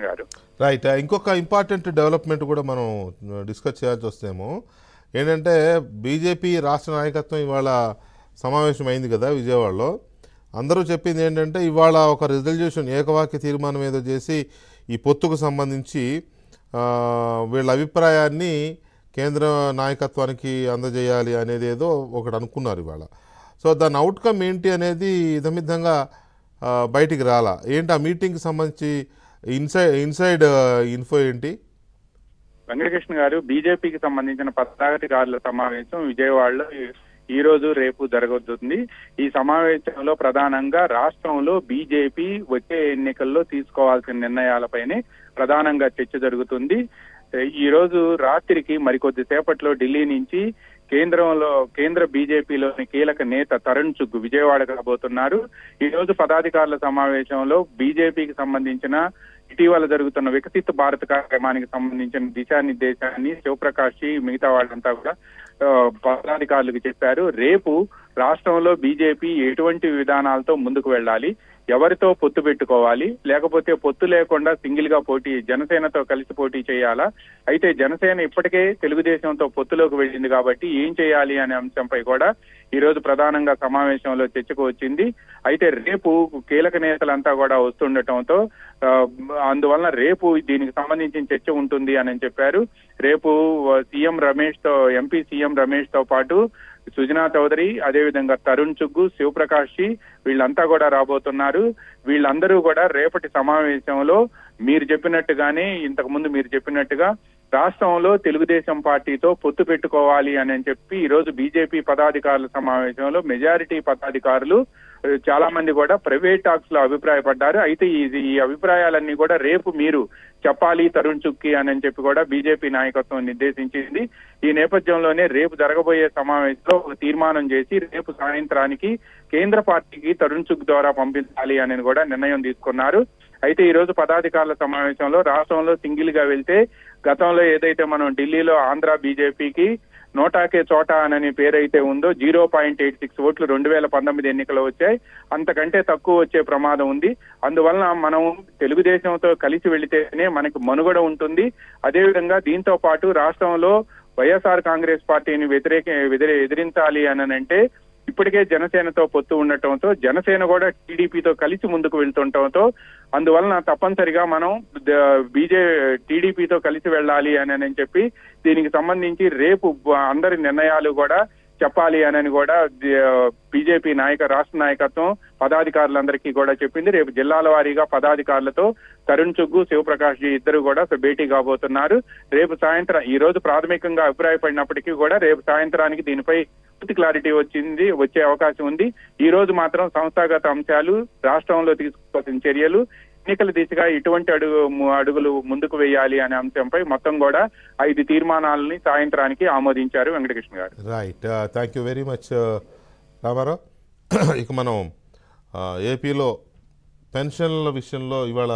గారు. రైట్. ఇంకొక important development కూడా మనం డిస్కస్ చేయాల్సి వస్తేమో ఏంటంటే బీజేపీ రాష్ట్ర నాయకత్వం ఇవాళ సమావేశం అయింది కదా విజయవాడలో. అందరూ చెప్పింది ఏంటంటే ఇవాళ ఒక రిజల్యూషన్ ఏకవాక్య తీర్మానం ఏదో చేసి ఈ పొత్తుకు సంబంధించి వీళ్ళ అభిప్రాయాన్ని కేంద్ర నాయకత్వానికి అందజేయాలి అనేది ఏదో ఒకటి అనుకున్నారు ఇవాళ. సో దాని అవుట్కమ్ ఏంటి అనేది ఇదమిద్దంగా బయటికి రాలా. ఏంటి ఆ మీటింగ్కి సంబంధించి ఇన్సైడ్ ఇన్ఫో ఏంటి? వెంకటకృష్ణ గారు, బీజేపీకి సంబంధించిన పదాధికారుల సమావేశం విజయవాడలో ఈ రోజు రేపు జరగబోతుంది. ఈ సమావేశంలో ప్రధానంగా రాష్ట్రంలో బీజేపీ వచ్చే ఎన్నికల్లో తీసుకోవాల్సిన నిర్ణయాలపైనే ప్రధానంగా చర్చ జరుగుతుంది. ఈ రోజు రాత్రికి మరికొద్ది సేపట్లో ఢిల్లీ నుంచి కేంద్ర బీజేపీలోని కీలక నేత తరుణ్ చుగ్ విజయవాడకు రాబోతున్నారు. ఈ రోజు పదాధికారుల సమావేశంలో బీజేపీకి సంబంధించిన ఇటీవల జరుగుతున్న వికసిత భారత్ కార్యక్రమానికి సంబంధించిన దిశానిర్దేశాన్ని శివప్రకాష్ మిగతా వాళ్ళంతా కూడా పదాధికారులకు చెప్పారు. రేపు రాష్ట్రంలో బీజేపీ ఎటువంటి విధానాలతో ముందుకు వెళ్ళాలి, ఎవరితో పొత్తు పెట్టుకోవాలి, లేకపోతే పొత్తు లేకుండా సింగిల్ గా జనసేనతో కలిసి పోటీ చేయాలా, అయితే జనసేన ఇప్పటికే తెలుగుదేశంతో పొత్తులోకి వెళ్ళింది కాబట్టి ఏం చేయాలి అనే అంశంపై కూడా ఈ రోజు ప్రధానంగా సమావేశంలో చర్చకు వచ్చింది. అయితే రేపు కీలక నేతలంతా కూడా వస్తుండటంతో అందువలన రేపు దీనికి సంబంధించిన చర్చ ఉంటుంది అని చెప్పారు. రేపు ఎంపీ సీఎం రమేష్ తో పాటు సుజనా చౌదరి, అదేవిధంగా తరుణ్ చుగ్గు, శివప్రకాష్ వీళ్ళంతా కూడా రాబోతున్నారు. వీళ్ళందరూ కూడా రేపటి సమావేశంలో ఇంతకు ముందు మీరు చెప్పినట్టుగా రాష్ట్రంలో తెలుగుదేశం పార్టీతో పొత్తు పెట్టుకోవాలి అని చెప్పి ఈ రోజు బీజేపీ పదాధికారుల సమావేశంలో మెజారిటీ పదాధికారులు చాలా మంది కూడా ప్రైవేట్ టాక్స్ లో అభిప్రాయపడ్డారు. అయితే ఈ అభిప్రాయాలన్నీ కూడా రేపు మీరు చెప్పాలి తరుణ్ చుక్కి అని చెప్పి కూడా బీజేపీ నాయకత్వం నిర్దేశించింది. ఈ నేపథ్యంలోనే రేపు జరగబోయే సమావేశంలో ఒక తీర్మానం చేసి రేపు సాయంత్రానికి కేంద్ర పార్టీకి తరుణ్ చుగ్ ద్వారా పంపించాలి అని కూడా నిర్ణయం తీసుకున్నారు. అయితే ఈ రోజు పదాధికారుల సమావేశంలో రాష్ట్రంలో సింగిల్ గా వెళ్తే గతంలో ఏదైతే మనం ఢిల్లీలో ఆంధ్ర బీజేపీకి నోటాకే చోటా అని పేరైతే ఉందో 0.86 ఓట్లు 2019 ఎన్నికలు వచ్చాయి. అంతకంటే తక్కువ వచ్చే ప్రమాదం ఉంది. అందువలన మనం తెలుగుదేశంతో కలిసి వెళితేనే మనకి మనుగడ ఉంటుంది. అదేవిధంగా దీంతో పాటు రాష్ట్రంలో వైఎస్ఆర్ కాంగ్రెస్ పార్టీని ఎదిరించాలి అని ఇప్పటికే జనసేనతో పొత్తు ఉండటంతో జనసేన కూడా టీడీపీతో కలిసి ముందుకు వెళ్తుండటంతో అందువలన తప్పనిసరిగా మనం టీడీపీతో కలిసి వెళ్ళాలి అని చెప్పి దీనికి సంబంధించి రేపు అందరి నిర్ణయాలు కూడా చెప్పాలి అని కూడా బీజేపీ రాష్ట్ర నాయకత్వం పదాధికారులందరికీ కూడా చెప్పింది. రేపు జిల్లాల వారీగా పదాధికారులతో తరుణ్ చుగ్గు, శివప్రకాష్ ఇద్దరు కూడా భేటీ కాబోతున్నారు. రేపు సాయంత్రం ఈ రోజు ప్రాథమికంగా అభిప్రాయపడినప్పటికీ కూడా రేపు సాయంత్రానికి దీనిపై పూర్తి క్లారిటీ వచ్చే అవకాశం ఉంది. ఈ రోజు మాత్రం సంస్థాగత అంశాలు, రాష్ట్రంలో తీసుకోవాల్సిన చర్యలు, ఎన్నికల దిశగా ఇటువంటి అడుగులు ముందుకు వేయాలి అనే అంశంపై మొత్తం కూడా 5 తీర్మానాలని సాయంత్రానికి ఆమోదించారు Venkatakrishna garu. Right. Thank you very much Ramarao. ఇక మనం ఏపీలో పెన్షన్ల విషయంలో ఇవాళ